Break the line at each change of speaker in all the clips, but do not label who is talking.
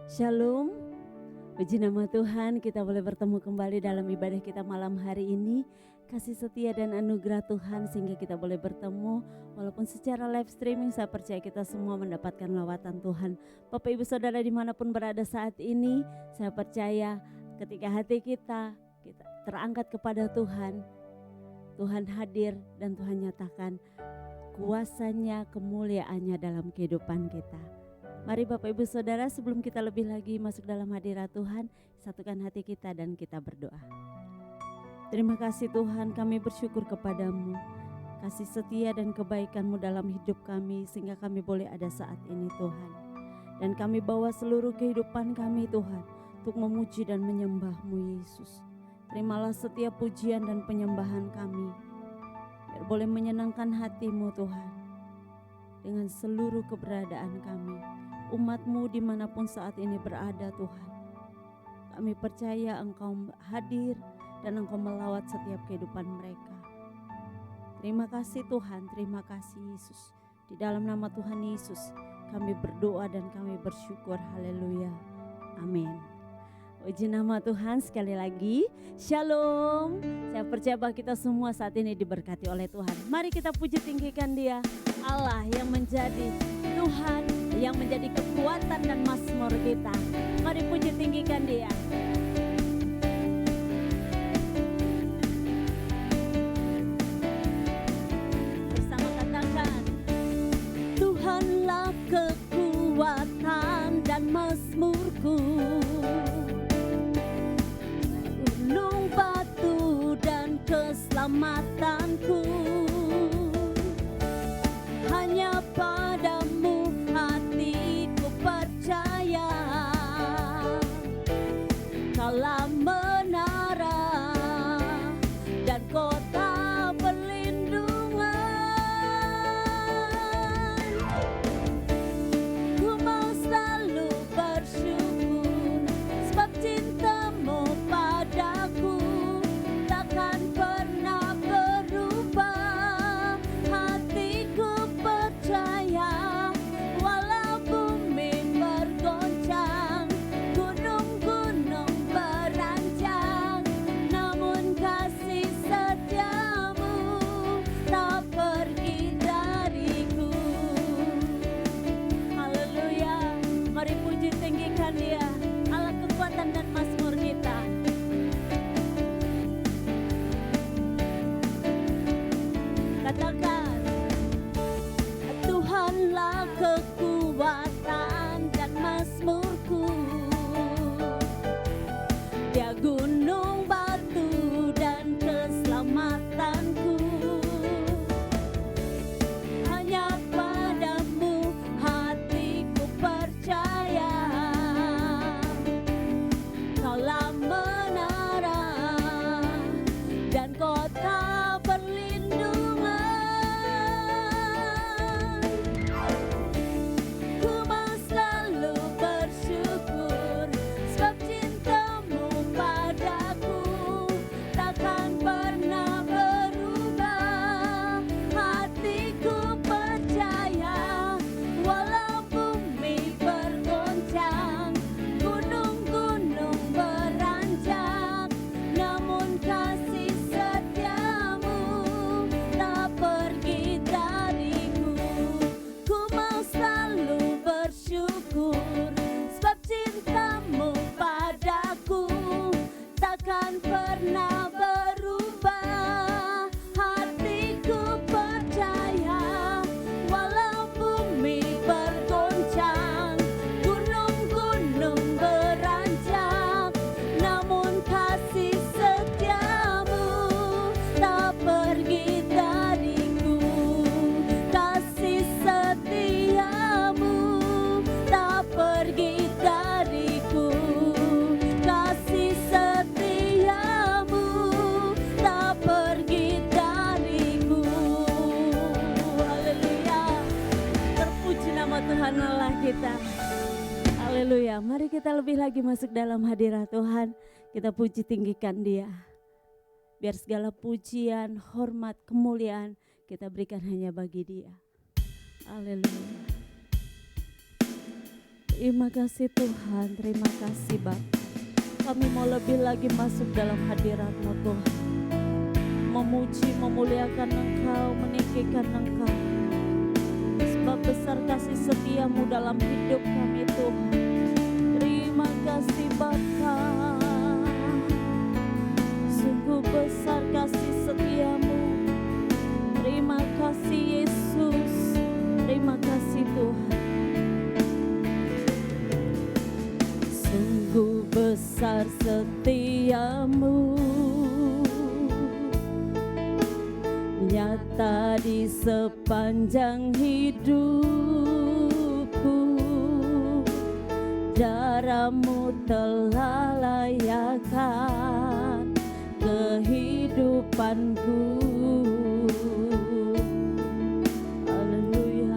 Shalom, puji nama Tuhan kita boleh bertemu kembali dalam ibadah kita malam hari ini. Kasih setia dan anugerah Tuhan sehingga kita boleh bertemu walaupun secara live streaming. Saya percaya kita semua mendapatkan lawatan Tuhan. Bapak Ibu Saudara dimanapun berada saat ini, saya percaya ketika hati kita terangkat kepada Tuhan, Tuhan hadir dan Tuhan nyatakan kuasanya, kemuliaannya dalam kehidupan kita. Mari Bapak Ibu Saudara, sebelum kita lebih lagi masuk dalam hadirat Tuhan, satukan hati kita dan kita berdoa. Terima kasih Tuhan, kami bersyukur kepadamu. Kasih setia dan kebaikan-Mu dalam hidup kami sehingga kami boleh ada saat ini Tuhan. Dan kami bawa seluruh kehidupan kami Tuhan untuk memuji dan menyembah-Mu Yesus. Terimalah setiap pujian dan penyembahan kami, biar boleh menyenangkan hati-Mu Tuhan. Dengan seluruh keberadaan kami, umat-Mu dimanapun saat ini berada Tuhan, kami percaya Engkau hadir dan Engkau melawat setiap kehidupan mereka. Terima kasih Tuhan, terima kasih Yesus. Di dalam nama Tuhan Yesus kami berdoa dan kami bersyukur. Haleluya, amin. Puji nama Tuhan, sekali lagi Shalom. Saya percaya bahwa kita semua saat ini diberkati oleh Tuhan. Mari kita puji tinggikan Dia, Allah yang menjadi Tuhan, yang menjadi kekuatan dan mazmur kita. Mari puji tinggikan Dia. Bersama katakan, Tuhanlah kekuatan dan mazmurku, gunung batu dan keselamatanku. Hanya padamu hatiku percaya, Kaulah menara dan kota perlindungan. Ku mau selalu bersyukur sebab cinta-Mu padaku takkan pernah berubah. Hatiku percaya walau bumi bergoncang, gunung-gunung beranjak, namun kasih setiamu tak pergi dariku. Haleluya, mari puji tinggikan Dia, Allah kekuatan dan mazmur kita. Katakan, Tuhanlah kekuatan dan mazmurku, Dia gunung batu dan keselamatanku. Hanya padamu hatiku percaya, Kaulah menara dan kota perlindungan. Ku mau selalu bersyukur sebab cinta-Mu padaku takkan pernah berubah. Hatiku percaya walau bumi bergoncang, gunung-gunung beranjak, namun kasih setiamu tak pergi dariku. Ku mau selalu bersyukur sebab cinta-Mu padaku takkan pernah berubah. Hatiku percaya walau bumi bergoncang, gunung-gunung beranjak, namun kasih setiamu tak pergi dariku. Kasih setiamu tak pergi dariku. Kasih setiamu tak pergi dariku. Haleluya, terpuji nama Tuhan Allah kita. Haleluya, mari kita lebih lagi masuk dalam hadirat Tuhan. Kita puji tinggikan Dia. Biar segala pujian, hormat, kemuliaan kita berikan hanya bagi Dia. Haleluya. Terima kasih Tuhan, terima kasih Bapa. Kami mau lebih lagi masuk dalam hadirat-Mu Tuhan, memuji, memuliakan Engkau, meninggikan Engkau. Sebab besar kasih setia-Mu dalam hidup kami Tuhan. Terima kasih Bapa. Sungguh besar kasih setia-Mu. Terima kasih Yesus. Terima kasih Tuhan. Sungguh besar setia-Mu, nyata di sepanjang hidupku. Darah-Mu telah layakkan kehidupanku. Haleluya.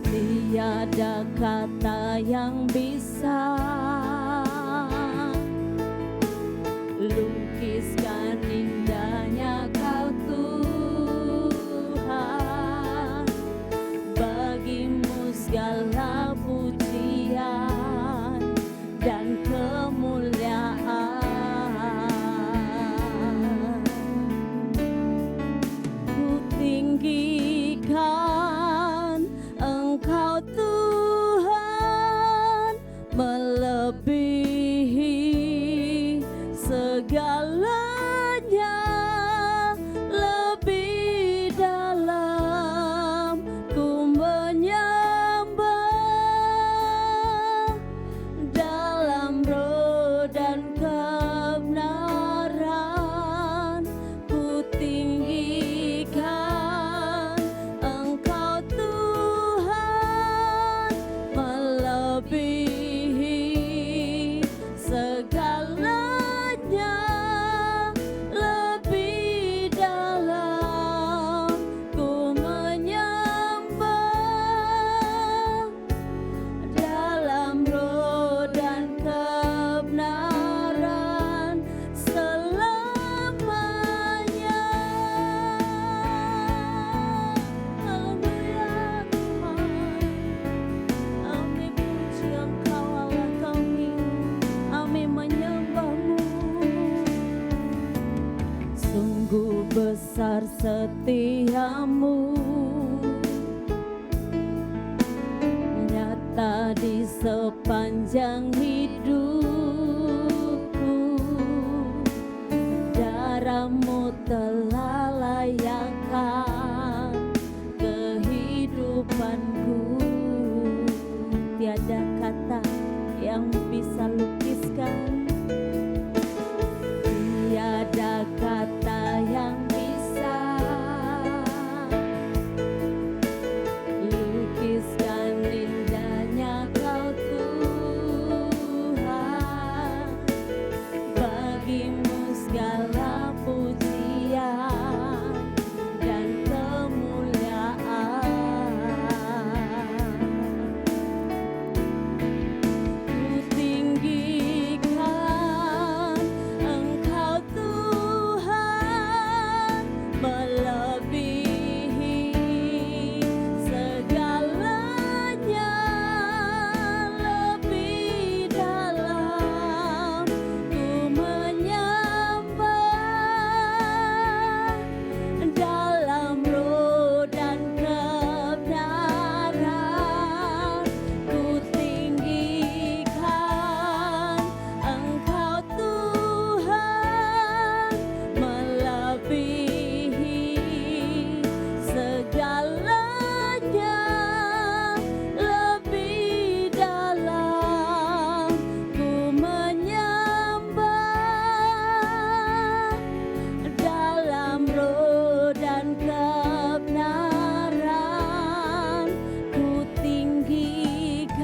Tiada kata yang bisa lukiskan indahnya Kau Tuhan. Bagimu segala pujian dan kemuliaan. Ku tinggikan Engkau Tuhan, melebihi segalanya, lebih dalam ku menyembah, dalam roh dan kebenaran. Ku tinggikan Engkau Tuhan, melebihi segalanya, lebih dalam ku menyembah, dalam roh dan kebenaran selamanya. Haleluya Tuhan. Kami puji Engkau Allah kami, kami menyembah-Mu. Sungguh besar setia-Mu, nyata di sepanjang hidupku. Darah-Mu telah layakkan kehidupanku. Tiada kata yang bisa lukiskan, tiada kata yang bisa lukiskan indahnya Kau Tuhan. Bagimu segala pujian dan kemuliaan. Ku tinggikan Engkau Tuhan, melebihi segalanya, lebih dalam ku menyembah, dalam roh dan kebenaran. Ku tinggikan Engkau Tuhan, melebihi segalanya, lebih dalam ku menyembah, dalam roh dan kebenaran. Ku tinggikan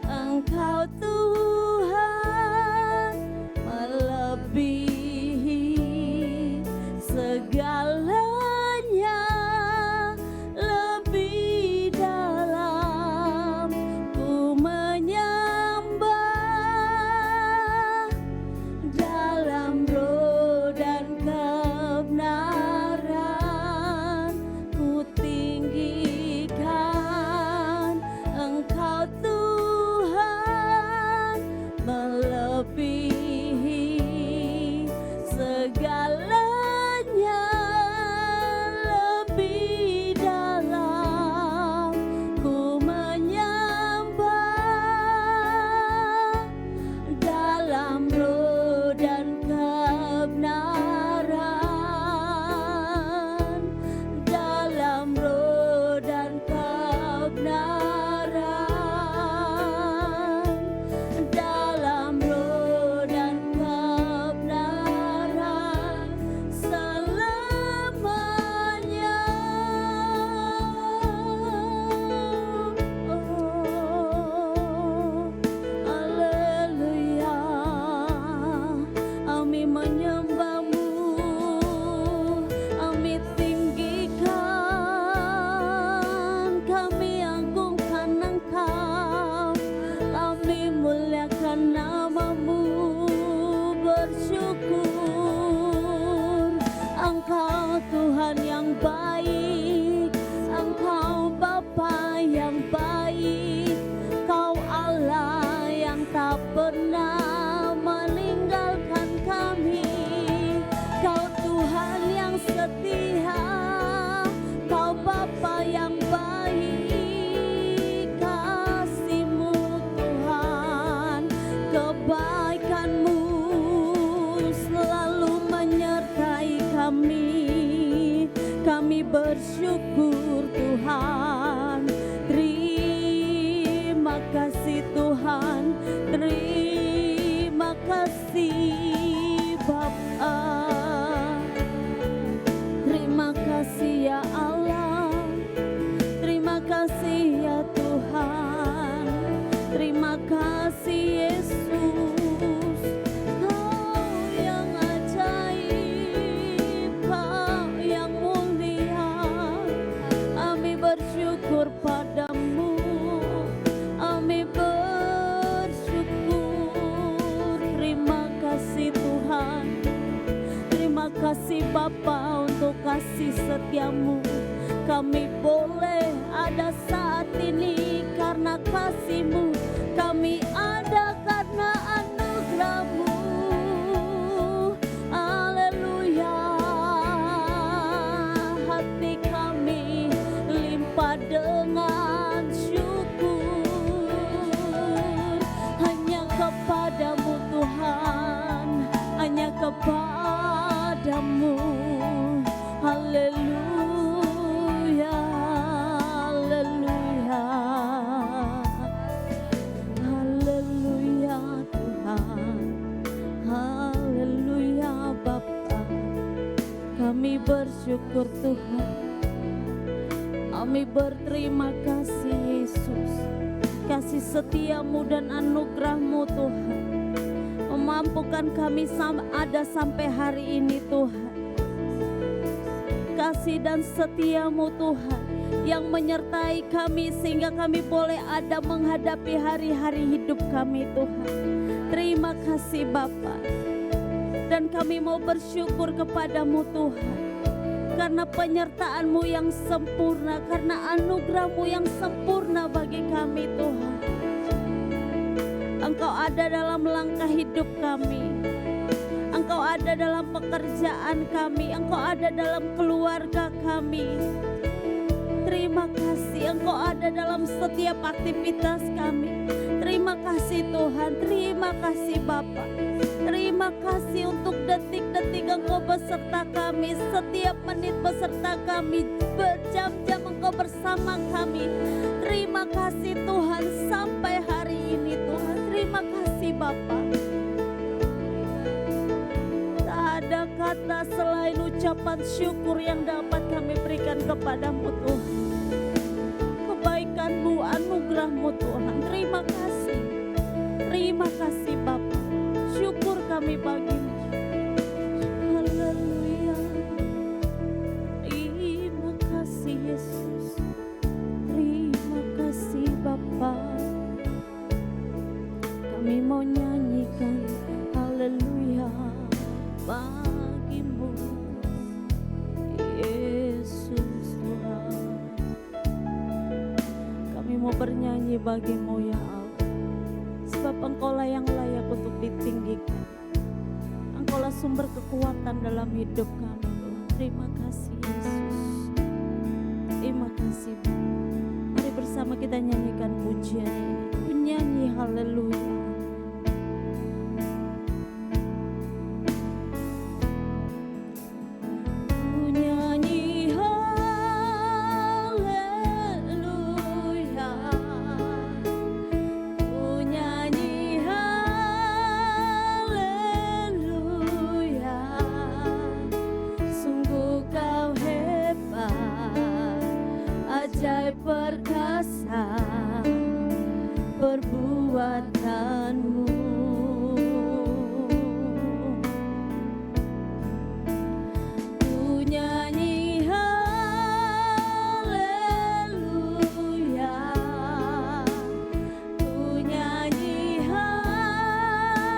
Engkau Tuhan, melebihi segalanya, lebih dalam ku menyembah, dalam roh dan kebenaran. Ku tinggikan Tuhan. Terima kasih Bapa. Terima kasih ya Allah. Terima kasih ya Tuhan. Terima kasih Yesus. Kau yang ajaib, Kau yang mulia. Kami bersyukur padamu. Kami bersyukur. Terima kasih Tuhan. Terima kasih Bapa untuk kasih setiamu. Kami boleh ada saat ini karena kasih-Mu. Kami ada karena anugerah-Mu. Haleluya. Hati kami limpah dengan syukur. Hanya kepadamu Tuhan. Hanya kepadamu. Haleluya. Haleluya. Haleluya Tuhan. Haleluya Bapa. Kami bersyukur Tuhan. Kami berterima kasih Yesus. Kasih setiamu dan anugerah-Mu Tuhan memampukan kami ada sampai hari ini Tuhan. Kasih dan setiamu Tuhan yang menyertai kami sehingga kami boleh ada menghadapi hari-hari hidup kami Tuhan. Terima kasih Bapa. Dan kami mau bersyukur kepadamu Tuhan. Karena penyertaan-Mu yang sempurna, karena anugerah-Mu yang sempurna bagi kami Tuhan. Engkau ada dalam langkah hidup kami. Engkau ada dalam pekerjaan kami. Engkau ada dalam keluarga kami. Terima kasih Engkau ada dalam setiap aktivitas kami. Terima kasih Tuhan. Terima kasih Bapa. Terima kasih untuk detik-detik Engkau beserta kami. Setiap menit beserta kami. Berjam-jam Engkau bersama kami. Terima kasih Tuhan sampai hari ini Tuhan. Terima kasih Bapa. Tak ada kata selain ucapan syukur yang dapat kami berikan kepadamu Tuhan. Kebaikan-Mu, anugerah-Mu Tuhan. Terima kasih. Terima kasih Bapa. Syukur kami bagi-Mu. Haleluya. Terima kasih Yesus. Terima kasih Bapa. Kami mau nyanyikan haleluya bagi-Mu Yesus Tuhan. Kami mau bernyanyi bagi-Mu ya Allah. Sebab Engkaulah yang layak untuk ditinggikan. Engkaulah sumber kekuatan dalam hidup kami Tuhan. Terima kasih Yesus. Terima kasih Bapa. Mari bersama kita nyanyikan pujian ini. Nyanyi haleluya. Perkasa perbuatanmu. Ku nyanyi haleluya. Ku nyanyi haleluya.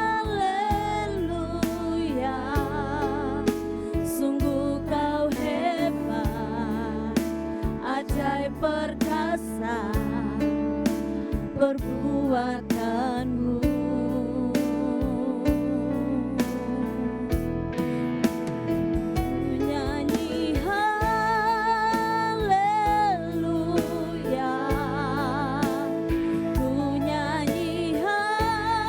Sungguh kau hebat, ajaib perkasa perbuatanmu. Ku nyanyi haleluya. Ku nyanyi haleluya.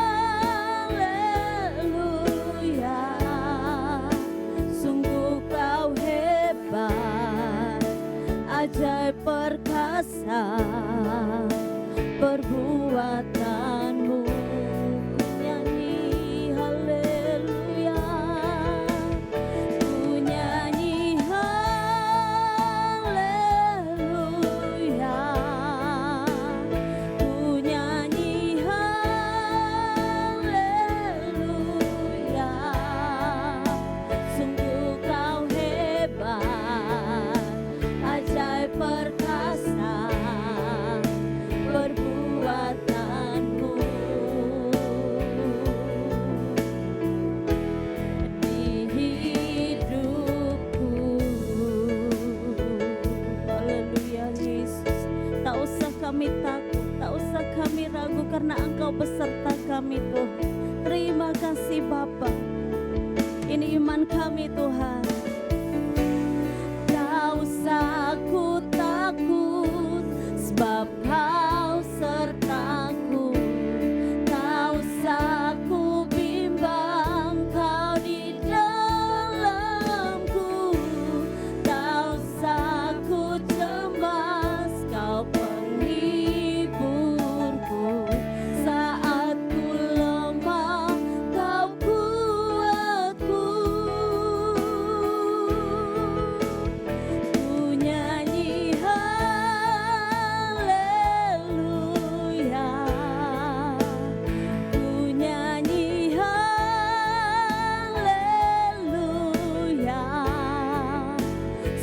Sungguh kau hebat, ajaib perkasa perbuatanmu. beserta kami Tuhan. Terima kasih Bapa. Ini iman kami Tuhan. Tak usah ku takut, sebab Kau sertaku. Tak usah ku bimbang, Kau di dalamku. Tak usah ku cemas, Kau penghiburku. Saat ku lemah, Kau kuatku. Ku nyanyi haleluya. Ku nyanyi haleluya.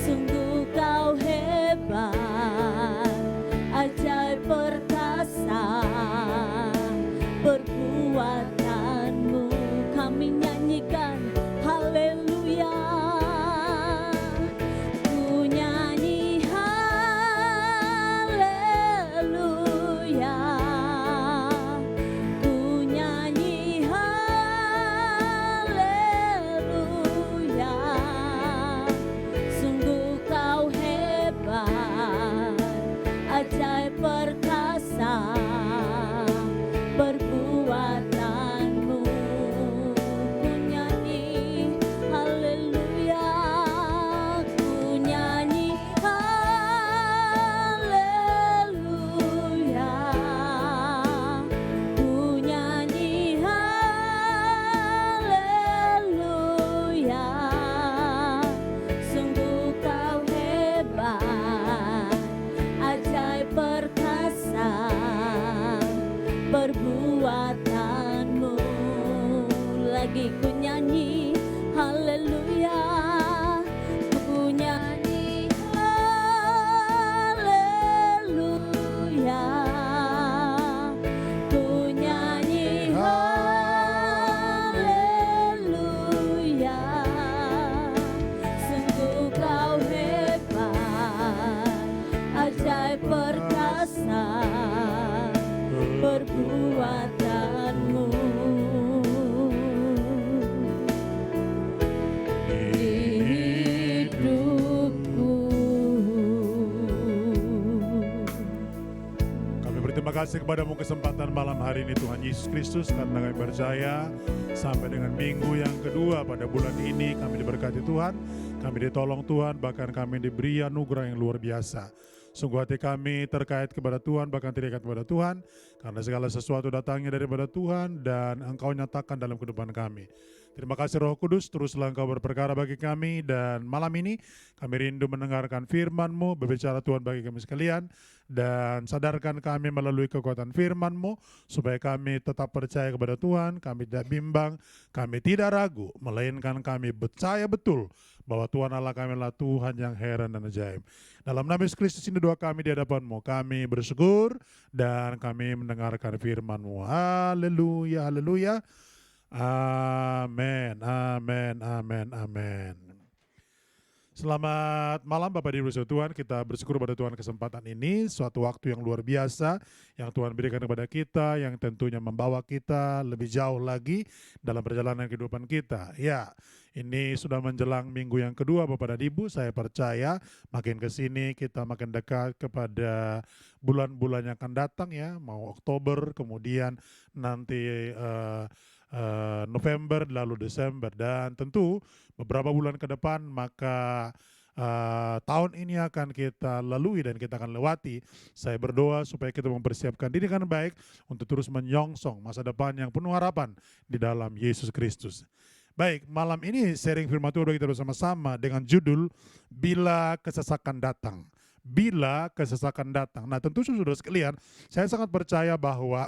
Sungguh Kau hebat, ajaib perkasa. Perbuatanmu kami nyanyikan haleluya. Ku nyanyi haleluya. Ku nyanyi haleluya. Sungguh Kau hebat, ajaib perkasa. Perbuatanmu ku nyanyi haleluya. Ku nyanyi haleluya. Ku nyanyi haleluya. Sungguh Kau hebat, ajaib perkasa. Perbuatanmu lagi ku nyanyi haleluya. Ku nyanyi haleluya. Ku nyanyi haleluya. Sungguh Kau hebat, ajaib perkasa. Perbuatanmu di hidupku.
Kami berterima kasih kepadamu kesempatan malam hari ini Tuhan Yesus Kristus, karena kami percaya sampai dengan minggu yang kedua pada bulan ini kami diberkati Tuhan, kami ditolong Tuhan, bahkan kami diberi anugerah yang luar biasa. Sungguh hati kami terkait kepada Tuhan, bahkan terikat kepada Tuhan, karena segala sesuatu datangnya daripada Tuhan dan Engkau nyatakan dalam kehidupan kami. Terima kasih Roh Kudus, teruslah Engkau berperkara bagi kami, dan malam ini kami rindu mendengarkan firman-Mu, berbicara Tuhan bagi kami sekalian, dan sadarkan kami melalui kekuatan firman-Mu, supaya kami tetap percaya kepada Tuhan, kami tidak bimbang, kami tidak ragu, melainkan kami percaya betul bahwa Tuhan Allah kami adalah Tuhan yang heran dan ajaib. Dalam nama Yesus Kristus ini doa kami di hadapan-Mu, kami bersyukur dan kami mendengarkan firman-Mu. Haleluya, haleluya. Amin, amin, amin, amin. Selamat malam Bapak Ibu Saudara Tuhan, kita bersyukur pada Tuhan kesempatan ini, suatu waktu yang luar biasa yang Tuhan berikan kepada kita, yang tentunya membawa kita lebih jauh lagi dalam perjalanan kehidupan kita. Ya, ini sudah menjelang minggu yang kedua Bapak dan Ibu, saya percaya makin ke sini kita makin dekat kepada bulan-bulan yang akan datang ya, mau Oktober, kemudian nanti November, lalu Desember, dan tentu beberapa bulan ke depan maka tahun ini akan kita lalui dan kita akan lewati. Saya berdoa supaya kita mempersiapkan diri dengan baik untuk terus menyongsong masa depan yang penuh harapan di dalam Yesus Kristus. Baik, malam ini sharing firman Tuhan kita bersama-sama dengan judul Bila Kesesakan Datang. Bila kesesakan datang. Nah, tentu saudara sekalian, saya sangat percaya bahwa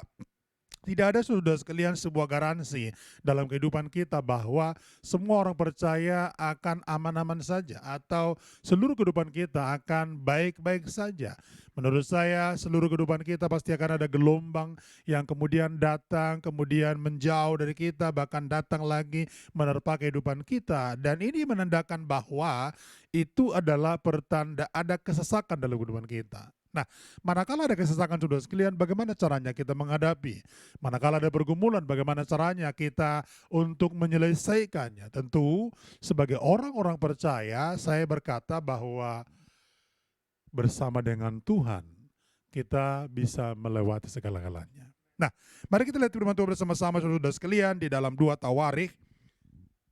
tidak ada saudara sekalian sebuah garansi dalam kehidupan kita bahwa semua orang percaya akan aman-aman saja atau seluruh kehidupan kita akan baik-baik saja. Menurut saya seluruh kehidupan kita pasti akan ada gelombang yang kemudian datang, kemudian menjauh dari kita, bahkan datang lagi menerpa kehidupan kita. Dan ini menandakan bahwa itu adalah pertanda ada kesesakan dalam kehidupan kita. Nah, manakala ada kesesakan saudara sekalian, bagaimana caranya kita menghadapi? Manakala ada pergumulan, bagaimana caranya kita untuk menyelesaikannya? Tentu sebagai orang-orang percaya, saya berkata bahwa bersama dengan Tuhan, kita bisa melewati segala-galanya. Nah, mari kita lihat firman Tuhan bersama-sama saudara sekalian di dalam 2 Tawarikh,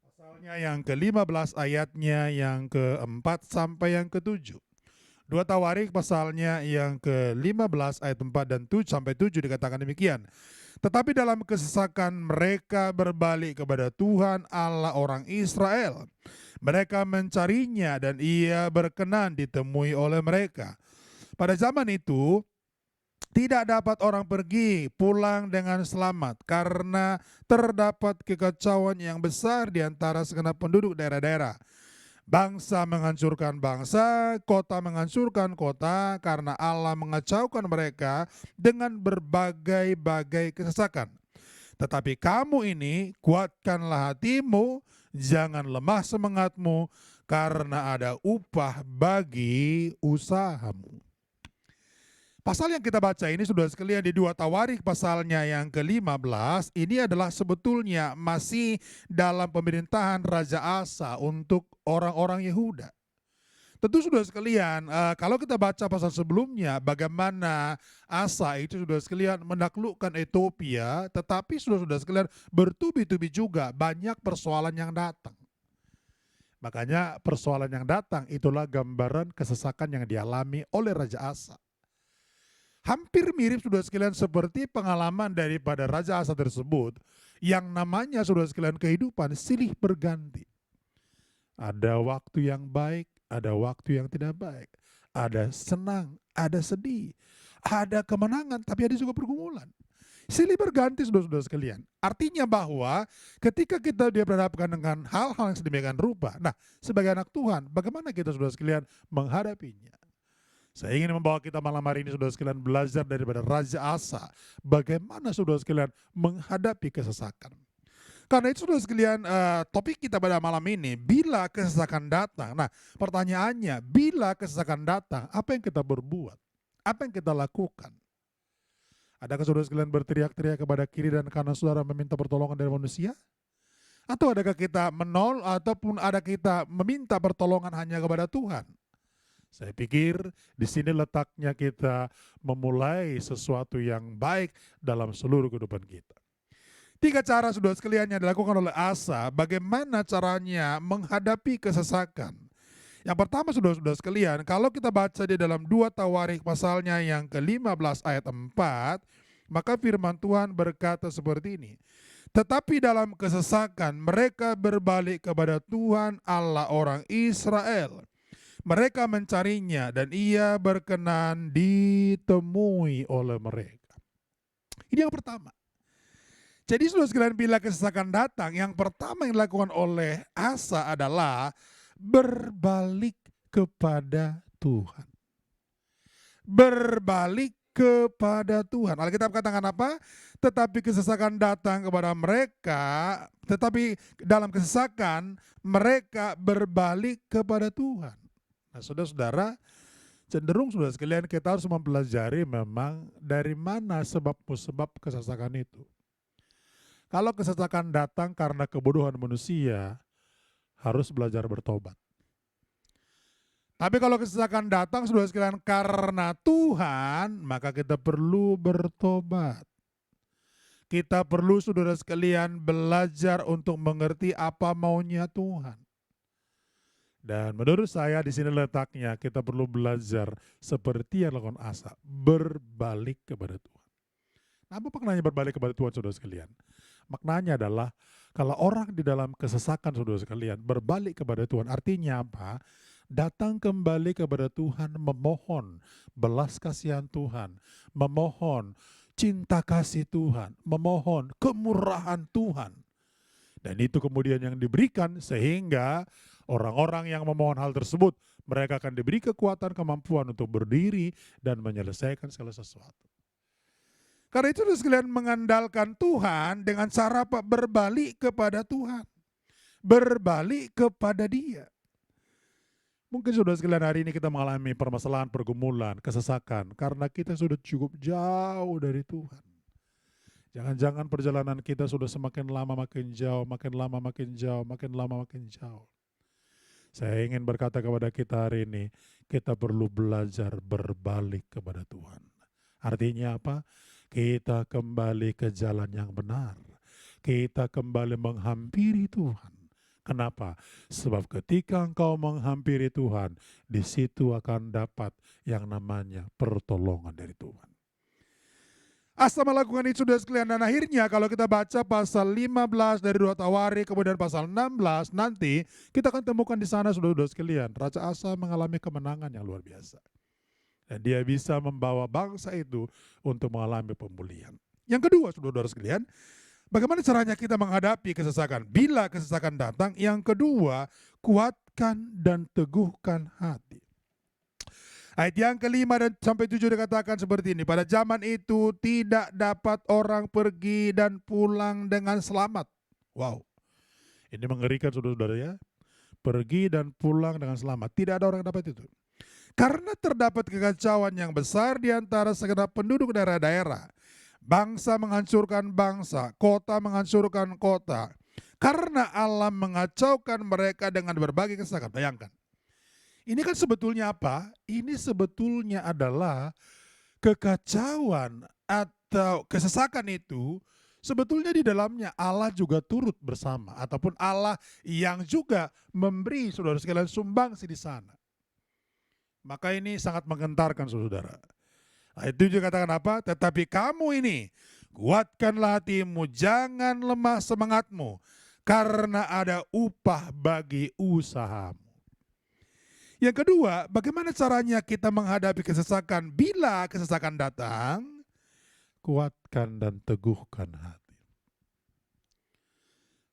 pasalnya yang ke-15 ayatnya yang ke-4 sampai yang ke-7. 2 Tawarikh pasalnya yang ke-15 ayat 4 dan 7 sampai 7 dikatakan demikian. Tetapi dalam kesesakan mereka berbalik kepada Tuhan Allah orang Israel. Mereka mencarinya dan ia berkenan ditemui oleh mereka. Pada zaman itu tidak dapat orang pergi pulang dengan selamat karena terdapat kekacauan yang besar di antara segenap penduduk daerah-daerah. Bangsa menghancurkan bangsa, kota menghancurkan kota, karena Allah mengacaukan mereka dengan berbagai-bagai kesesakan. Tetapi kamu ini, kuatkanlah hatimu, jangan lemah semangatmu, karena ada upah bagi usahamu. Pasal yang kita baca ini saudara sekalian di 2 Tawarikh pasalnya yang ke-15, ini adalah sebetulnya masih dalam pemerintahan Raja Asa untuk orang-orang Yehuda. Tentu saudara sekalian, kalau kita baca pasal sebelumnya bagaimana Asa itu saudara sekalian menaklukkan Ethiopia, tetapi saudara sekalian bertubi-tubi juga banyak persoalan yang datang. Makanya persoalan yang datang itulah gambaran kesesakan yang dialami oleh Raja Asa. Hampir mirip saudara sekalian seperti pengalaman daripada Raja Asa tersebut yang namanya saudara sekalian kehidupan silih berganti. Ada waktu yang baik, ada waktu yang tidak baik. Ada senang, ada sedih. Ada kemenangan, tapi ada juga pergumulan. Silih berganti saudara-saudara sekalian. Artinya bahwa ketika kita berhadapkan dengan hal-hal yang sedemikian rupa, nah sebagai anak Tuhan, bagaimana kita saudara sekalian menghadapinya? Saya ingin membawa kita malam hari ini saudara sekalian belajar daripada Raja Asa. Bagaimana saudara sekalian menghadapi kesesakan. Karena itu saudara sekalian topik kita pada malam ini, bila kesesakan datang. Nah pertanyaannya, bila kesesakan datang, apa yang kita berbuat? Apa yang kita lakukan? Adakah saudara sekalian berteriak-teriak kepada kiri dan kanan saudara meminta pertolongan dari manusia? Atau adakah kita ataupun ada kita meminta pertolongan hanya kepada Tuhan? Saya pikir di sini letaknya kita memulai sesuatu yang baik dalam seluruh kehidupan kita. 3 cara saudara sekalian yang dilakukan oleh Asa, bagaimana caranya menghadapi kesesakan. Yang pertama saudara-saudara sekalian, kalau kita baca di dalam 2 Tawarikh pasalnya yang ke-15 ayat 4, maka firman Tuhan berkata seperti ini. Tetapi dalam kesesakan mereka berbalik kepada Tuhan Allah orang Israel. Mereka mencarinya dan ia berkenan ditemui oleh mereka. Ini yang pertama. Jadi saudara sekalian, bila kesesakan datang, yang pertama yang dilakukan oleh Asa adalah berbalik kepada Tuhan. Berbalik kepada Tuhan. Alkitab katakan apa? Tetapi kesesakan datang kepada mereka, tetapi dalam kesesakan mereka berbalik kepada Tuhan. Nah, saudara-saudara, cenderung saudara sekalian kita harus mempelajari memang dari mana sebab musabab kesesakan itu. Kalau kesesakan datang karena kebodohan manusia, harus belajar bertobat. Tapi kalau kesesakan datang saudara sekalian karena Tuhan, maka kita perlu bertobat. Kita perlu saudara sekalian belajar untuk mengerti apa maunya Tuhan. Dan menurut saya di sini letaknya kita perlu belajar seperti yang dilakukan Asa, berbalik kepada Tuhan. Nah, apa maknanya berbalik kepada Tuhan saudara sekalian? Maknanya adalah kalau orang di dalam kesesakan saudara sekalian berbalik kepada Tuhan, artinya apa? Datang kembali kepada Tuhan, memohon belas kasihan Tuhan, memohon cinta kasih Tuhan, memohon kemurahan Tuhan. Dan itu kemudian yang diberikan sehingga orang-orang yang memohon hal tersebut, mereka akan diberi kekuatan, kemampuan untuk berdiri dan menyelesaikan segala sesuatu. Karena itu sekalian mengandalkan Tuhan dengan cara berbalik kepada Tuhan. Berbalik kepada Dia. Mungkin saudara sekalian hari ini kita mengalami permasalahan, pergumulan, kesesakan karena kita sudah cukup jauh dari Tuhan. Jangan-jangan perjalanan kita sudah semakin lama makin jauh, makin lama makin jauh, makin lama makin jauh. Saya ingin berkata kepada kita hari ini, kita perlu belajar berbalik kepada Tuhan. Artinya apa? Kita kembali ke jalan yang benar. Kita kembali menghampiri Tuhan. Kenapa? Sebab ketika engkau menghampiri Tuhan, di situ akan dapat yang namanya pertolongan dari Tuhan. Asa melakukan itu sudah sekalian, dan akhirnya kalau kita baca pasal 15 dari 2 Tawari, kemudian pasal 16, nanti kita akan temukan di sana saudara-saudara sekalian, Raja Asa mengalami kemenangan yang luar biasa. Dan dia bisa membawa bangsa itu untuk mengalami pemulihan. Yang kedua saudara-saudara sekalian, bagaimana caranya kita menghadapi kesesakan? Bila kesesakan datang, yang kedua, kuatkan dan teguhkan hati. Ayat yang kelima dan sampai 7 dikatakan seperti ini. Pada zaman itu tidak dapat orang pergi dan pulang dengan selamat. Wow, ini mengerikan saudara-saudara ya. Pergi dan pulang dengan selamat. Tidak ada orang yang dapat itu. Karena terdapat kekacauan yang besar di antara segenap penduduk daerah-daerah. Bangsa menghancurkan bangsa, kota menghancurkan kota. Karena alam mengacaukan mereka dengan berbagai kesesakan. Bayangkan. Ini kan sebetulnya apa? Ini sebetulnya adalah kekacauan atau kesesakan itu sebetulnya di dalamnya Allah juga turut bersama. Ataupun Allah yang juga memberi saudara sekalian sumbangsi di sana. Maka ini sangat menggentarkan saudara. Ayat 7 katakan apa? Tetapi kamu ini, kuatkanlah hatimu, jangan lemah semangatmu, karena ada upah bagi usahamu. Yang kedua, bagaimana caranya kita menghadapi kesesakan bila kesesakan datang? Kuatkan dan teguhkan hati.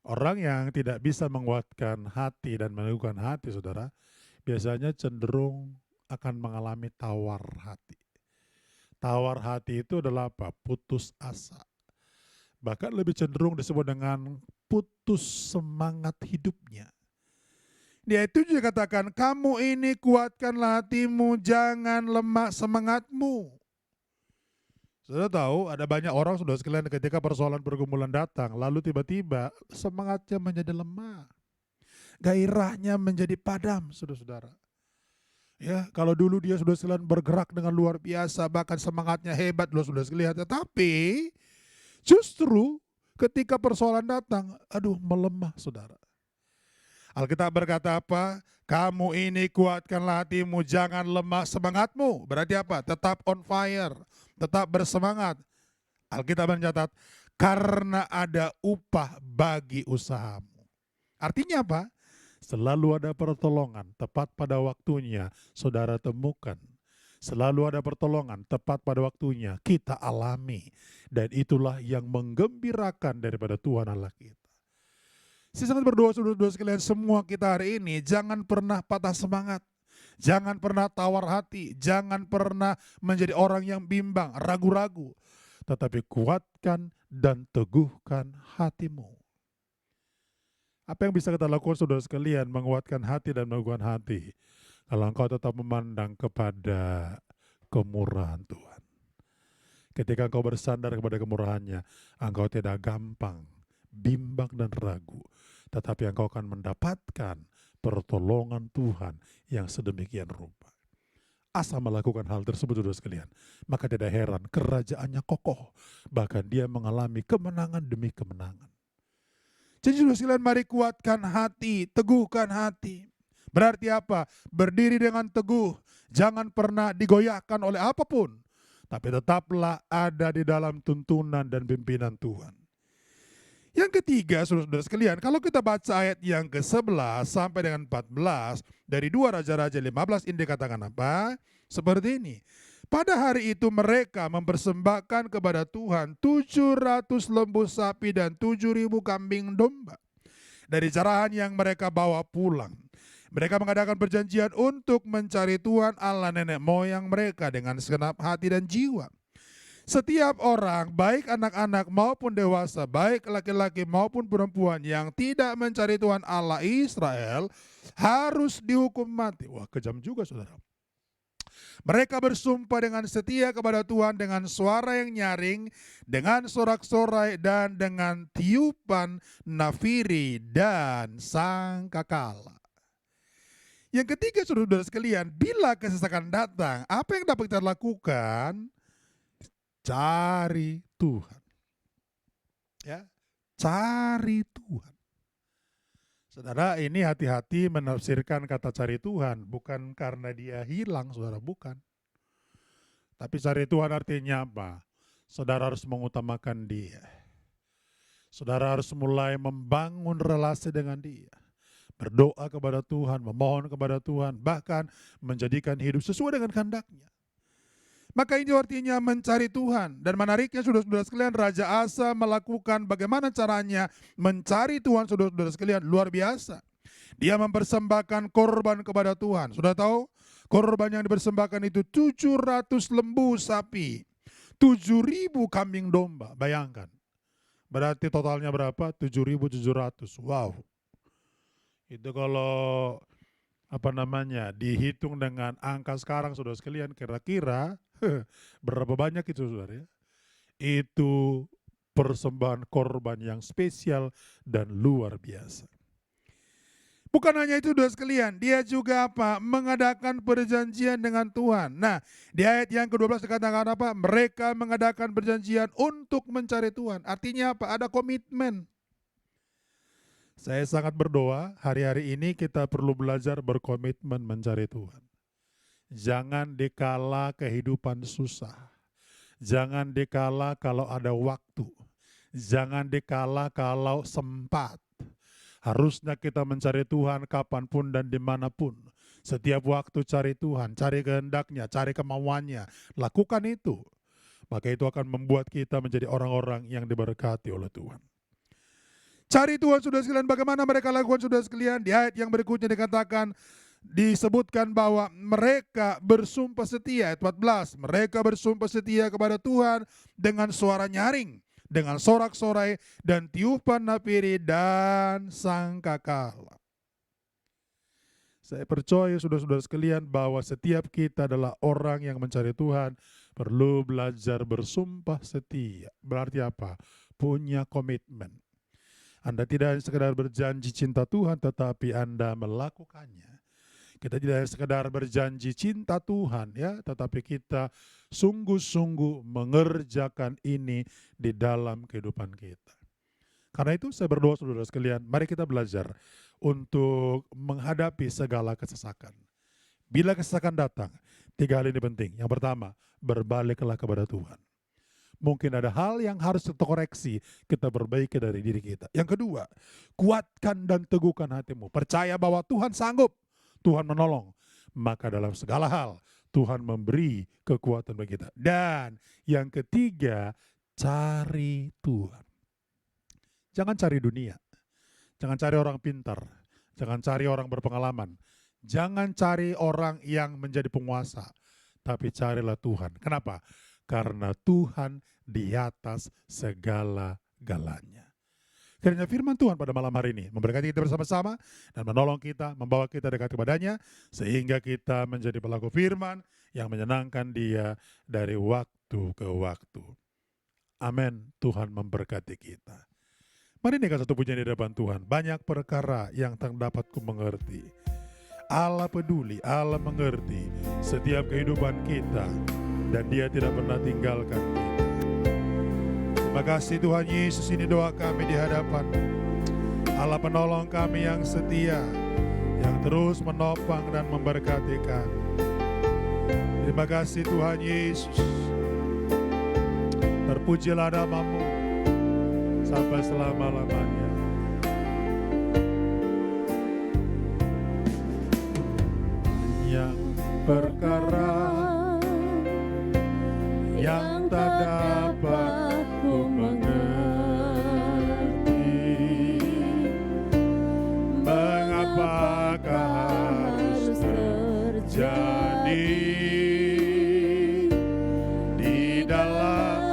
Orang yang tidak bisa menguatkan hati dan meneguhkan hati, saudara, biasanya cenderung akan mengalami tawar hati. Tawar hati itu adalah apa? Putus asa. Bahkan lebih cenderung disebut dengan putus semangat hidupnya. Dia itu juga katakan, kamu ini kuatkanlah hatimu, jangan lemah semangatmu. Sudah tahu ada banyak orang sudah sekalian ketika persoalan pergumulan datang, lalu tiba-tiba semangatnya menjadi lemah. Gairahnya menjadi padam, saudara-saudara. Ya, kalau dulu dia sudah sekalian bergerak dengan luar biasa, bahkan semangatnya hebat loh sudah sekalian. Tetapi justru ketika persoalan datang, aduh melemah saudara. Alkitab berkata apa? Kamu ini kuatkanlah hatimu, jangan lemah semangatmu. Berarti apa? Tetap on fire, tetap bersemangat. Alkitab mencatat, karena ada upah bagi usahamu. Artinya apa? Selalu ada pertolongan, tepat pada waktunya saudara temukan. Selalu ada pertolongan, tepat pada waktunya kita alami. Dan itulah yang menggembirakan daripada Tuhan Allah kita. Saya sangat berdoa saudara-saudara sekalian semua kita hari ini, jangan pernah patah semangat. Jangan pernah tawar hati, jangan pernah menjadi orang yang bimbang, ragu-ragu. Tetapi kuatkan dan teguhkan hatimu. Apa yang bisa kita lakukan saudara sekalian, menguatkan hati dan meneguhkan hati? Kalau engkau tetap memandang kepada kemurahan Tuhan. Ketika engkau bersandar kepada kemurahannya, engkau tidak gampang bimbang dan ragu, tetapi engkau akan mendapatkan pertolongan Tuhan yang sedemikian rupa. Asa melakukan hal tersebut saudara sekalian, maka tidak heran kerajaannya kokoh, bahkan dia mengalami kemenangan demi kemenangan. Jadi saudara sekalian, mari kuatkan hati, teguhkan hati. Berarti apa? Berdiri dengan teguh, jangan pernah digoyahkan oleh apapun, tapi tetaplah ada di dalam tuntunan dan pimpinan Tuhan. Yang ketiga, saudara-saudara sekalian, kalau kita baca ayat yang ke-11 sampai dengan 14 dari 2 Raja-Raja 15 ini dikatakan apa? Seperti ini. Pada hari itu mereka mempersembahkan kepada Tuhan 700 lembu sapi dan 7.000 kambing domba dari carahan yang mereka bawa pulang. Mereka mengadakan perjanjian untuk mencari Tuhan Allah nenek moyang mereka dengan segenap hati dan jiwa. Setiap orang, baik anak-anak maupun dewasa, baik laki-laki maupun perempuan yang tidak mencari Tuhan Allah Israel, harus dihukum mati. Wah, kejam juga saudara. Mereka bersumpah dengan setia kepada Tuhan dengan suara yang nyaring, dengan sorak-sorai dan dengan tiupan nafiri dan sangkakala. Yang ketiga, saudara sekalian, bila kesesakan datang, apa yang dapat kita lakukan? Cari Tuhan. Ya, cari Tuhan. Saudara, ini hati-hati menafsirkan kata cari Tuhan, bukan karena dia hilang, saudara, bukan. Tapi cari Tuhan artinya apa? Saudara harus mengutamakan dia. Saudara harus mulai membangun relasi dengan dia. Berdoa kepada Tuhan, memohon kepada Tuhan, bahkan menjadikan hidup sesuai dengan kehendaknya. Maka ini artinya mencari Tuhan. Dan menariknya saudara-saudara sekalian, Raja Asa melakukan bagaimana caranya mencari Tuhan, saudara-saudara sekalian, luar biasa. Dia mempersembahkan korban kepada Tuhan. Sudah tahu? Korban yang dipersembahkan itu 700 lembu sapi, 7.000 kambing domba. Bayangkan. Berarti totalnya berapa? 7.700. Wow. Itu kalau dihitung dengan angka sekarang saudara sekalian, kira-kira berapa banyak itu saudara ya? Itu persembahan korban yang spesial dan luar biasa. Bukan hanya itu saudara sekalian, dia juga mengadakan perjanjian dengan Tuhan. Nah, di ayat yang ke-12 dikatakan apa? Mereka mengadakan perjanjian untuk mencari Tuhan. Artinya apa? Ada komitmen. Saya sangat berdoa hari-hari ini kita perlu belajar berkomitmen mencari Tuhan. Jangan dikala kehidupan susah. Jangan dikala kalau ada waktu. Jangan dikala kalau sempat. Harusnya kita mencari Tuhan kapanpun dan dimanapun. Setiap waktu cari Tuhan, cari kehendaknya, cari kemauannya. Lakukan itu. Maka itu akan membuat kita menjadi orang-orang yang diberkati oleh Tuhan. Cari Tuhan saudara sekalian, bagaimana mereka lakukan saudara sekalian? Di ayat yang berikutnya disebutkan bahwa mereka bersumpah setia. Ayat 14, mereka bersumpah setia kepada Tuhan dengan suara nyaring, dengan sorak-sorai dan tiupan nafiri dan sangkakala. Saya percaya saudara-saudara sekalian bahwa setiap kita adalah orang yang mencari Tuhan perlu belajar bersumpah setia. Berarti apa? Punya komitmen. Anda tidak sekedar berjanji cinta Tuhan, tetapi Anda melakukannya. Kita tidak sekedar berjanji cinta Tuhan, ya, tetapi kita sungguh-sungguh mengerjakan ini di dalam kehidupan kita. Karena itu saya berdoa saudara sekalian, mari kita belajar untuk menghadapi segala kesesakan. Bila kesesakan datang, 3 hal ini penting. Yang pertama, berbaliklah kepada Tuhan. Mungkin ada hal yang harus kita koreksi, kita perbaiki dari diri kita. Yang kedua, kuatkan dan teguhkan hatimu. Percaya bahwa Tuhan sanggup, Tuhan menolong. Maka dalam segala hal, Tuhan memberi kekuatan bagi kita. Dan yang ketiga, cari Tuhan. Jangan cari dunia. Jangan cari orang pintar. Jangan cari orang berpengalaman. Jangan cari orang yang menjadi penguasa. Tapi carilah Tuhan. Kenapa? Karena Tuhan di atas segala-galanya. Kiranya firman Tuhan pada malam hari ini memberkati kita bersama-sama dan menolong kita, membawa kita dekat kepadanya, sehingga kita menjadi pelaku firman yang menyenangkan Dia dari waktu ke waktu. Amin. Tuhan memberkati kita. Mari naikkan satu pujian di depan Tuhan. Banyak perkara yang tak dapat ku mengerti. Allah peduli, Allah mengerti setiap kehidupan kita. Dan Dia tidak pernah tinggalkan kita. Terima kasih Tuhan Yesus, ini doa kami di hadapan Allah penolong kami yang setia, yang terus menopang dan memberkati kami. Terima kasih Tuhan Yesus. Terpujilah nama-Mu sampai selama-lamanya. Yang perkara yang tak dapat ku mengerti, mengapakah harus terjadi di dalam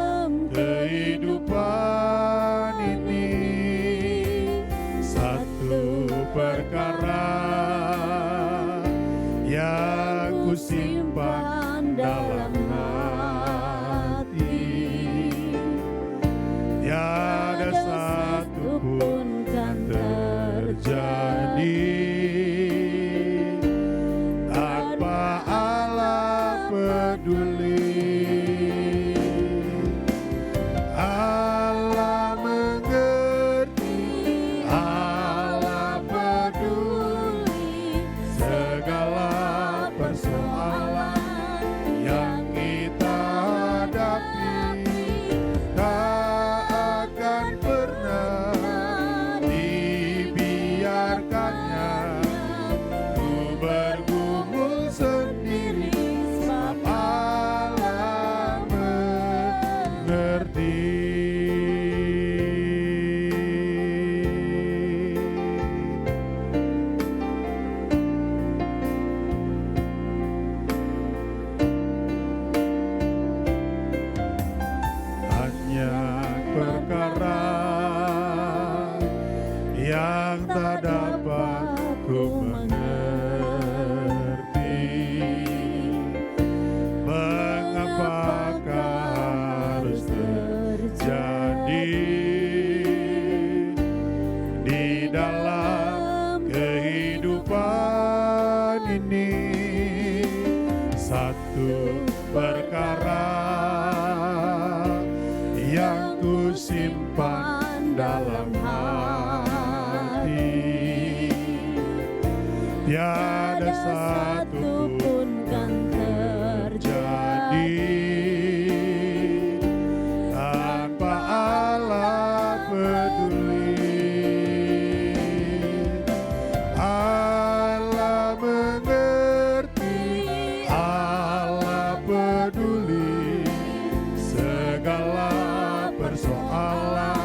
yang tak dapat ku mengerti. Mengapakah harus terjadi di dalam kehidupan ini? Satu perkara yang ku simpan dalam hati, tiada satu pun kan terjadi tanpa Allah peduli. Allah mengerti, Allah peduli segala persoalan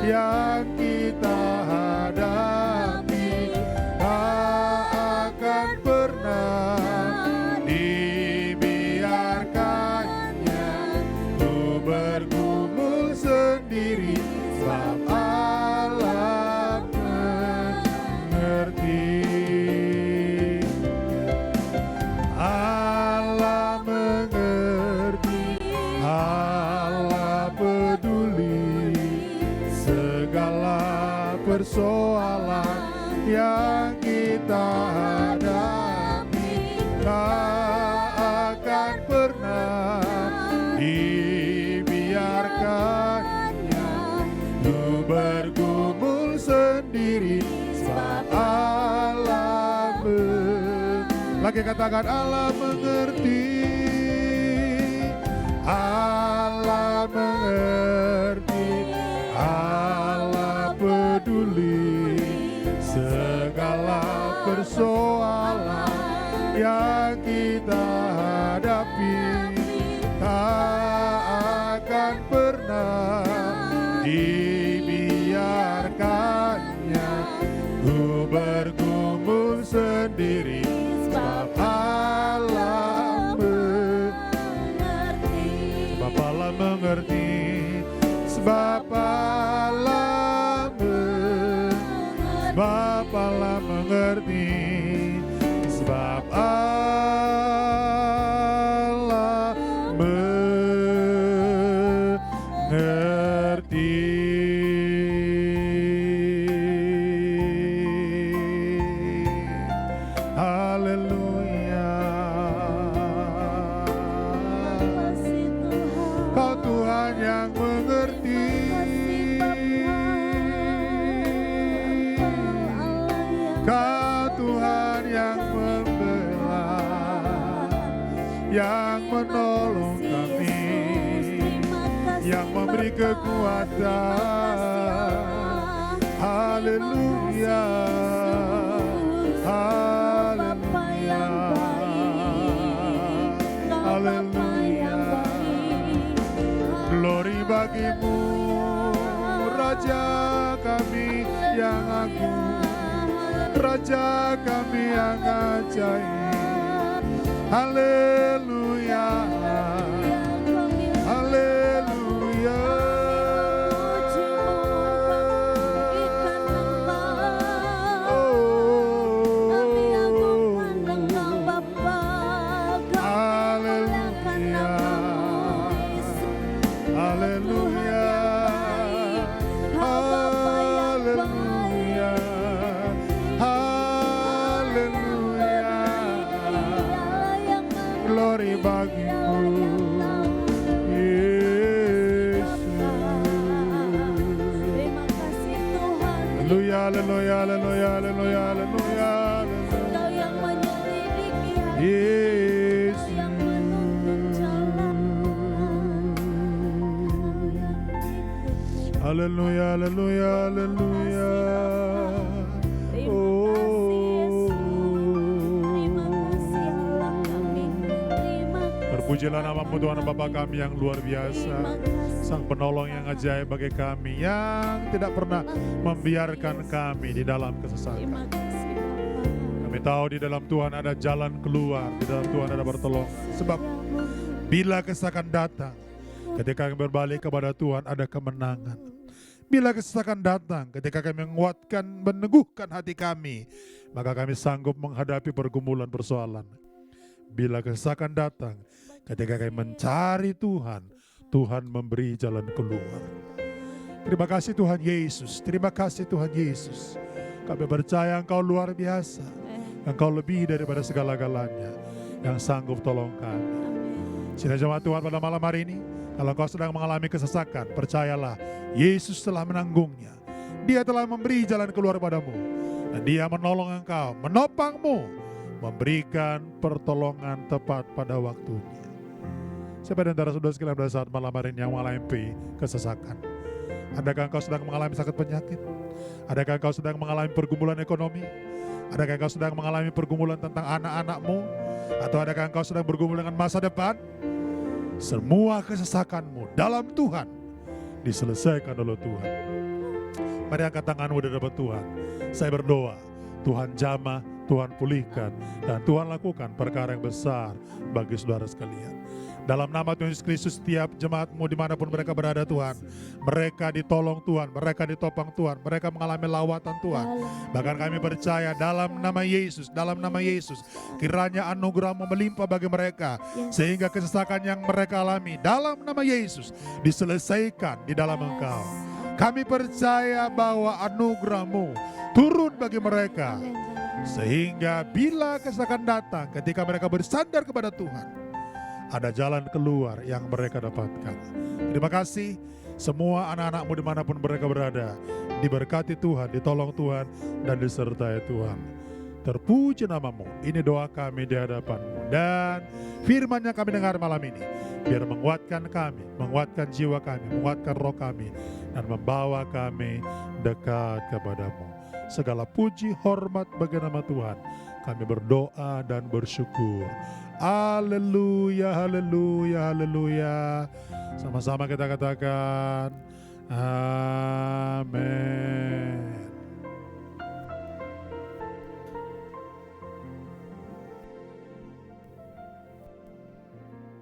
yang kita hadapi. Tak akan pernah dibiarkannya ku bergumul sendiri, sebab Allah mengerti. Allah mengerti, Allah peduli segala persoalan yang kita hadapi. Tak akan pernah dibiarkannya ku bergumul sendiri, sebab Allah lagi katakan Allah mengerti, Allah mengerti, Allah peduli segala persoalan yang kita hadapi. Tak akan pernah dibiarkannya ku bergumul sendiri, sebab Allah mengerti, sebab Allah mengerti, sebab Allah sebab Allah mengerti, sebab Allah mengerti. Haleluya. Kau Tuhan yang mengerti, Kau Tuhan yang membela, yang menolong kami, yang memberi kekuatan. Haleluya, haleluya, haleluya. Glory bagimu, Raja kami yang agung, Raja kami yang ajaib. Haleluya, haleluya. Haleluya, haleluya, haleluya. Glory bagimu, Yesus.
Terima kasih Tuhan.
Haleluya, haleluya, haleluya, haleluya, haleluya.
Kau yang menyelidiki hati,
Yesus.
Kau yang menuntun jalan.
Haleluya, haleluya, haleluya.
Terima kasih Yesus. Terima kasih Allah kami. Terima kasih.
Terpujilah namamu Tuhan Bapa kami yang luar biasa, Sang penolong yang ajaib bagi kami, yang tidak pernah membiarkan kami di dalam kesesatan.
Terima kasih Bapa.
Kami tahu di dalam Tuhan ada jalan keluar, di dalam Tuhan ada pertolongan. Sebab bila kesesakan datang, ketika kami berbalik kepada Tuhan ada kemenangan. Bila kesesakan datang, ketika kami menguatkan, meneguhkan hati kami, maka kami sanggup menghadapi pergumulan persoalan. Bila kesesakan datang, ketika kami mencari Tuhan, Tuhan memberi jalan keluar. Terima kasih Tuhan Yesus, terima kasih Tuhan Yesus. Kami percaya Engkau luar biasa, Engkau lebih daripada segala-galanya, yang sanggup tolong kami. Sidang jemaat Tuhan pada malam hari ini, kalau kau sedang mengalami kesesakan, percayalah, Yesus telah menanggungnya. Dia telah memberi jalan keluar padamu. Dan Dia menolong engkau, menopangmu, memberikan pertolongan tepat pada waktunya. Siapa di antara saudara sekalian pada saat malam hari ini yang mengalami kesesakan? Adakah engkau sedang mengalami sakit penyakit? Adakah engkau sedang mengalami pergumulan ekonomi? Adakah engkau sedang mengalami pergumulan tentang anak-anakmu? Atau adakah engkau sedang bergumul dengan masa depan? Semua kesesakanmu dalam Tuhan diselesaikan oleh Tuhan. Mari angkat tanganmu di hadapan Tuhan. Saya berdoa, Tuhan jamah, Tuhan pulihkan, dan Tuhan lakukan perkara yang besar bagi saudara sekalian. Dalam nama Tuhan Yesus Kristus, setiap jemaatmu dimanapun mereka berada Tuhan, mereka ditolong Tuhan, mereka ditopang Tuhan, mereka mengalami lawatan Tuhan. Bahkan kami percaya dalam nama Yesus, kiranya anugerah-Mu melimpah bagi mereka, sehingga kesesakan yang mereka alami dalam nama Yesus diselesaikan di dalam Engkau. Kami percaya bahwa anugerah-Mu turun bagi mereka, sehingga bila kesesakan datang, ketika mereka bersandar kepada Tuhan, ada jalan keluar yang mereka dapatkan. Terima kasih semua anak-anak-Mu dimanapun mereka berada, diberkati Tuhan, ditolong Tuhan, dan disertai Tuhan. Terpuji nama-Mu. Ini doa kami di hadapan-Mu, dan firman-Nya kami dengar malam ini, biar menguatkan kami, menguatkan jiwa kami, menguatkan roh kami, dan membawa kami dekat kepada-Mu. Segala puji hormat bagi nama Tuhan, kami berdoa dan bersyukur. Haleluya, haleluya, haleluya. Sama-sama kita katakan amin.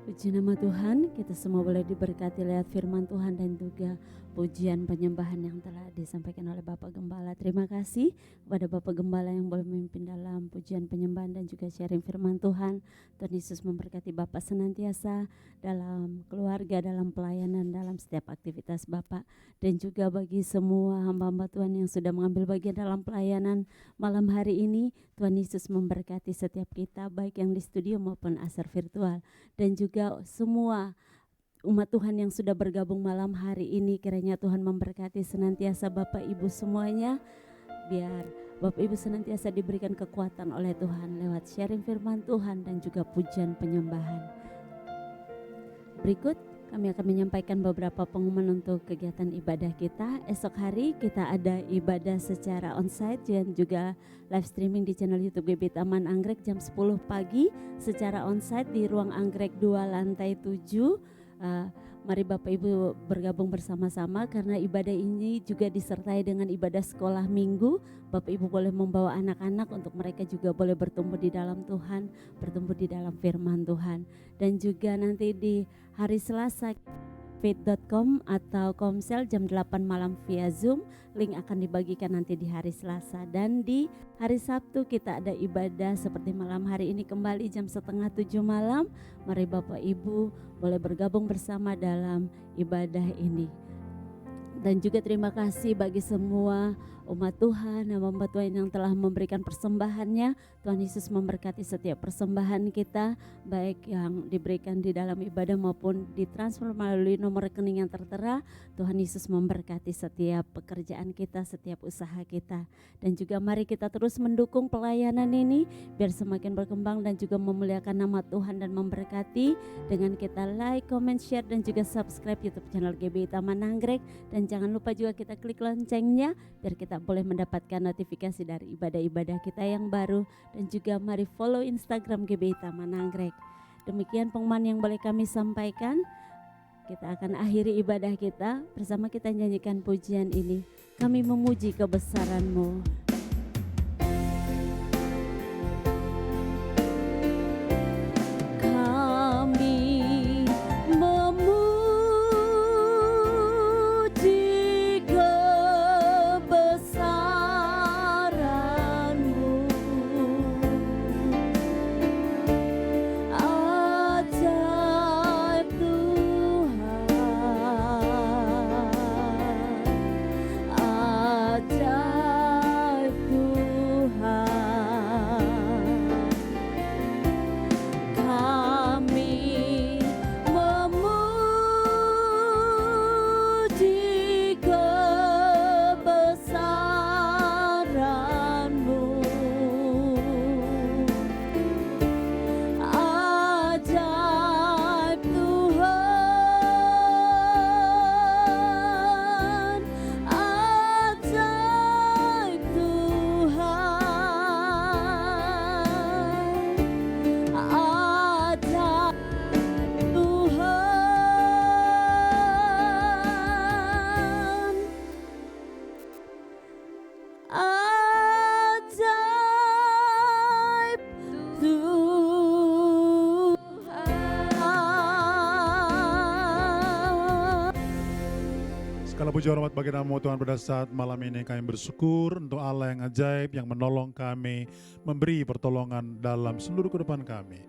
Puji nama Tuhan, kita semua boleh diberkati lewat firman Tuhan dan juga pujian penyembahan yang telah disampaikan oleh Bapak Gembala. Terima kasih kepada Bapak Gembala yang boleh memimpin dalam pujian penyembahan dan juga sharing firman Tuhan. Tuhan Yesus memberkati Bapak senantiasa dalam keluarga, dalam pelayanan, dalam setiap aktivitas Bapak. Dan juga bagi semua hamba-hamba Tuhan yang sudah mengambil bagian dalam pelayanan malam hari ini, Tuhan Yesus memberkati setiap kita, baik yang di studio maupun asar virtual. Dan juga semua umat Tuhan yang sudah bergabung malam hari ini, kiranya Tuhan memberkati senantiasa Bapak Ibu semuanya, biar Bapak Ibu senantiasa diberikan kekuatan oleh Tuhan lewat sharing firman Tuhan dan juga pujian penyembahan. Berikut kami akan menyampaikan beberapa pengumuman untuk kegiatan ibadah kita. Esok hari kita ada ibadah secara onsite dan juga live streaming di channel YouTube GBI Taman Anggrek jam 10 pagi secara onsite di ruang Anggrek 2 lantai 7. Mari Bapak Ibu bergabung bersama-sama karena ibadah ini juga disertai dengan ibadah sekolah minggu. Bapak Ibu boleh membawa anak-anak untuk mereka juga boleh bertumbuh di dalam Tuhan, bertumbuh di dalam firman Tuhan. Dan juga nanti di hari Selasa fit.com atau Komsel jam 8 malam via Zoom. Link akan dibagikan nanti di hari Selasa. Dan di hari Sabtu kita ada ibadah seperti malam hari ini kembali jam 6:30 malam. Mari Bapak Ibu boleh bergabung bersama dalam ibadah ini. Dan juga terima kasih bagi semua umat Tuhan, hamba Tuhan yang telah memberikan persembahannya. Tuhan Yesus memberkati setiap persembahan kita, baik yang diberikan di dalam ibadah maupun ditransfer melalui nomor rekening yang tertera. Tuhan Yesus memberkati setiap pekerjaan kita, setiap usaha kita. Dan juga mari kita terus mendukung pelayanan ini biar semakin berkembang dan juga memuliakan nama Tuhan dan memberkati dengan kita like, comment, share dan juga subscribe YouTube channel GBI Taman Anggrek. Dan jangan lupa juga kita klik loncengnya biar kita boleh mendapatkan notifikasi dari ibadah-ibadah kita yang baru. Dan juga mari follow Instagram GBI Taman Anggrek. Demikian pengumuman yang boleh kami sampaikan. Kita akan akhiri ibadah kita bersama kita nyanyikan pujian ini. Kami memuji kebesaran-Mu. Kami memuji
puji hormat bagi nama Tuhan. Pada saat malam ini kami bersyukur untuk Allah yang ajaib yang menolong kami, memberi pertolongan dalam seluruh kehidupan kami.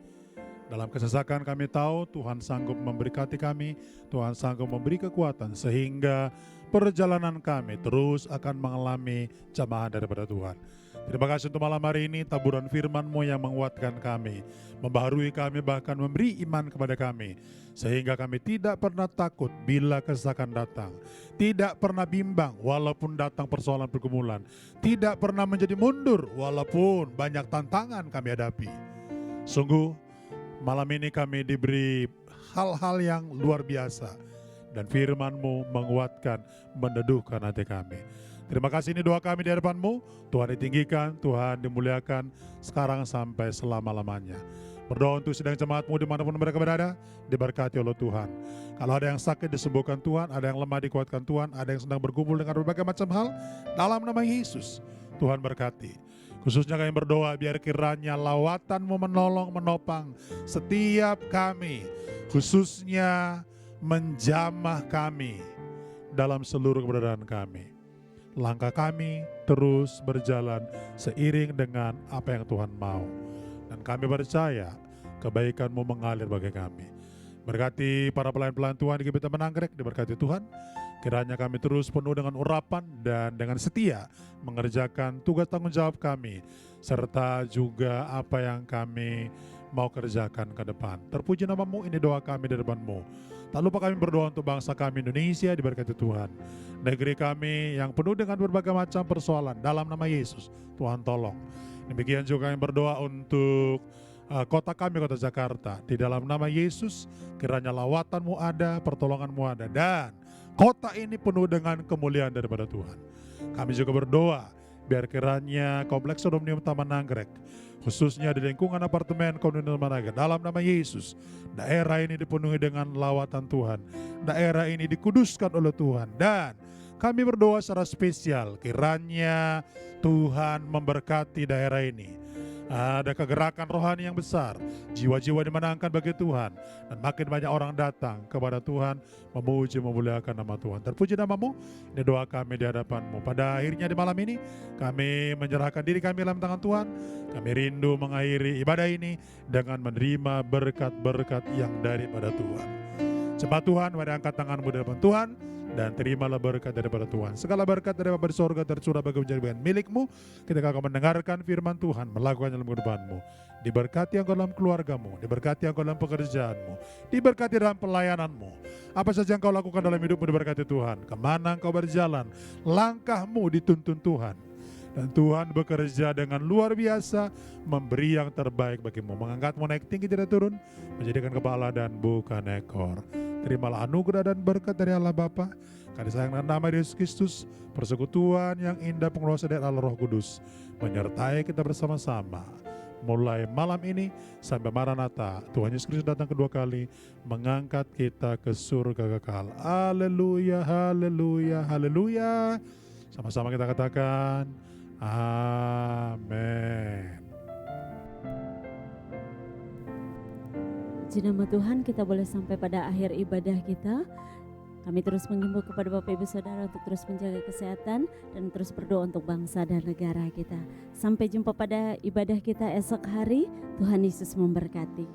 Dalam kesesakan kami tahu Tuhan sanggup memberkati kami, Tuhan sanggup memberi kekuatan sehingga perjalanan kami terus akan mengalami jamahan daripada Tuhan. Terima kasih untuk malam hari ini, taburan firman-Mu yang menguatkan kami, membaharui kami, bahkan memberi iman kepada kami, sehingga kami tidak pernah takut bila kesesakan datang, tidak pernah bimbang walaupun datang persoalan pergumulan, tidak pernah menjadi mundur walaupun banyak tantangan kami hadapi. Sungguh, malam ini kami diberi hal-hal yang luar biasa, dan firman-Mu menguatkan, meneduhkan hati kami. Terima kasih, ini doa kami di hadapan-Mu. Tuhan ditinggikan, Tuhan dimuliakan sekarang sampai selama-lamanya. Berdoa untuk sedang jemaat-Mu dimanapun mereka berada, diberkati oleh Tuhan. Kalau ada yang sakit disembuhkan Tuhan, ada yang lemah dikuatkan Tuhan, ada yang sedang bergumul dengan berbagai macam hal, dalam nama Yesus Tuhan berkati. Khususnya kami berdoa biar kiranya lawatan-Mu menolong, menopang setiap kami, khususnya menjamah kami dalam seluruh keberadaan kami. Langkah kami terus berjalan seiring dengan apa yang Tuhan mau. Dan kami percaya kebaikan-Mu mengalir bagi kami. Berkati para pelayan-pelayan Tuhan di GBT Menanggrek, diberkati Tuhan. Kiranya kami terus penuh dengan urapan dan dengan setia mengerjakan tugas tanggung jawab kami, serta juga apa yang kami mau kerjakan ke depan. Terpuji nama-Mu, ini doa kami di depan-Mu. Tak lupa kami berdoa untuk bangsa kami Indonesia, diberkati Tuhan. Negeri kami yang penuh dengan berbagai macam persoalan, dalam nama Yesus, Tuhan tolong. Demikian juga kami berdoa untuk kota kami, kota Jakarta. Di dalam nama Yesus, kiranya lawatan-Mu ada, pertolongan-Mu ada, dan kota ini penuh dengan kemuliaan daripada Tuhan. Kami juga berdoa, biar kiranya Kompleks Kondominium Taman Anggrek, khususnya di lingkungan apartemen Kondominium Taman Anggrek, dalam nama Yesus, daerah ini dipenuhi dengan lawatan Tuhan. Daerah ini dikuduskan oleh Tuhan. Dan kami berdoa secara spesial, kiranya Tuhan memberkati daerah ini. Ada kegerakan rohani yang besar, jiwa-jiwa dimenangkan bagi Tuhan, dan makin banyak orang datang kepada Tuhan, memuji, memuliakan nama Tuhan. Terpuji nama-Mu, ini doa kami di hadapan-Mu. Pada akhirnya di malam ini, kami menyerahkan diri kami dalam tangan Tuhan. Kami rindu mengakhiri ibadah ini dengan menerima berkat-berkat yang daripada Tuhan. Jemaat Tuhan, mari angkat tangan-Mu di depan Tuhan, dan terimalah berkat daripada Tuhan. Segala berkat dari Bapa di sorga tercurah bagi menjadi milik-Mu ketika kau mendengarkan firman Tuhan, melakukan dalam kehidupan-Mu. Diberkati engkau dalam keluarga-Mu, diberkati engkau dalam pekerjaan-Mu, diberkati dalam pelayanan-Mu. Apa saja yang kau lakukan dalam hidup-Mu diberkati Tuhan. Kemana engkau berjalan, langkah-Mu dituntun Tuhan. Dan Tuhan bekerja dengan luar biasa, memberi yang terbaik bagimu, mengangkatmu naik tinggi tidak turun, menjadikan kepala dan bukan ekor. Terimalah anugerah dan berkat dari Allah Bapa, kasih sayang dan nama Yesus Kristus, persekutuan yang indah, penguasa dari Allah Roh Kudus, menyertai kita bersama-sama. Mulai malam ini sampai Maranatha, Tuhan Yesus Kristus datang kedua kali, mengangkat kita ke surga kekal. Haleluya, haleluya, haleluya. Sama-sama kita katakan, amin.
Puji nama Tuhan, kita boleh sampai pada akhir ibadah kita. Kami terus menghimbau kepada Bapak Ibu Saudara untuk terus menjaga kesehatan dan terus berdoa untuk bangsa dan negara kita. Sampai jumpa pada ibadah kita esok hari. Tuhan Yesus memberkati.